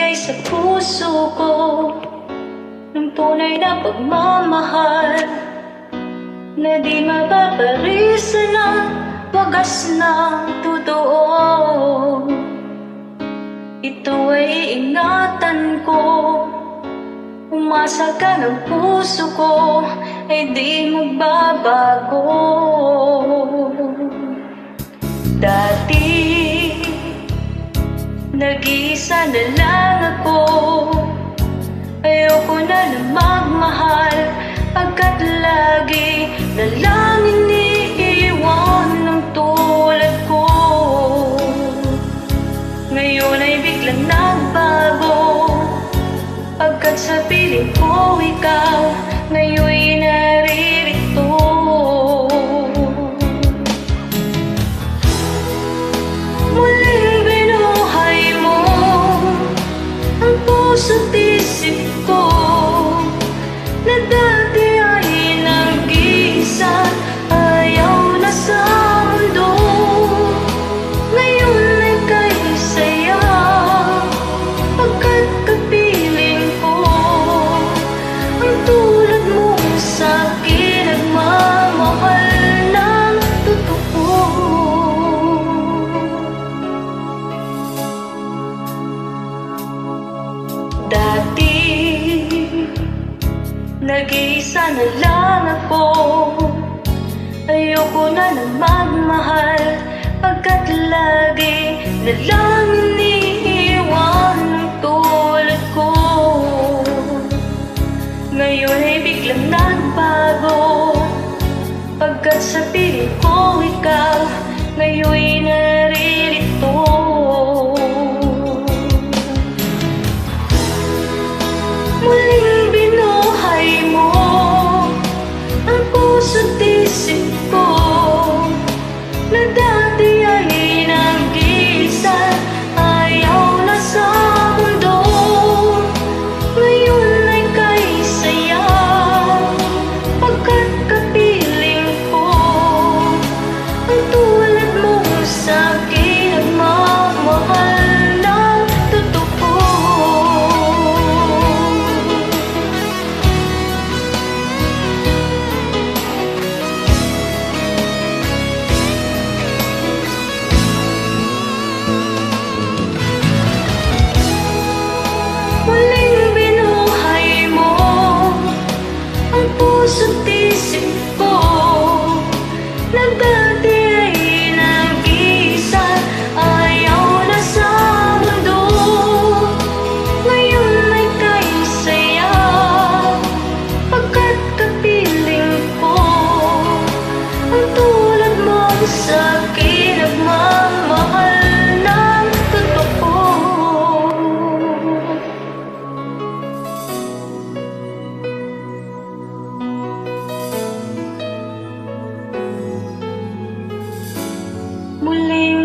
nagbigay sa puso ko ng tunay na pagmamahal na di mapaparisan ng wagas ng totoo. Ito ay ingatan ko, umasa ka ng puso ko ay di magbabago. Dati nag-iisa na lang ako, ayoko na magmahal pagkat lagi na lang iniiwan ng tulad ko. Ngayon ay biglang nagbago pagkat sa piling ko ikaw ngayon'y naririto. Muling binuhay mo ang puso't isip ko na dati ay nag-iisa, ayaw na sa mundo. Ngayon ay kay saya pagkat kapiling ko ang tulad mo sa'kin, nagmamahal ng totoo. Dati nag-iisa na lang ako, ayoko na magmahal pagkat lagi na lang iniiwan ng tulad ko. Ngayon ay biglang nagbago pagkat sa piling ko ikaw ngayon'y naririto. Muling binuhay mo ang puso't isip ko na dati ay nag-iisa, ayaw na sa mundo. Ngayon ay kay saya pagkat kapiling ko ang tulad mo sa'kin, nagmamahal ng totoo. Muling binuhay mo ang puso't isip ko na dati ay nag-iisa, ayaw na sa mundo. Ngayon ay kay saya pagkat kapiling ko ang tulad mo sa'kin, nagmamahal ng totoo. Muling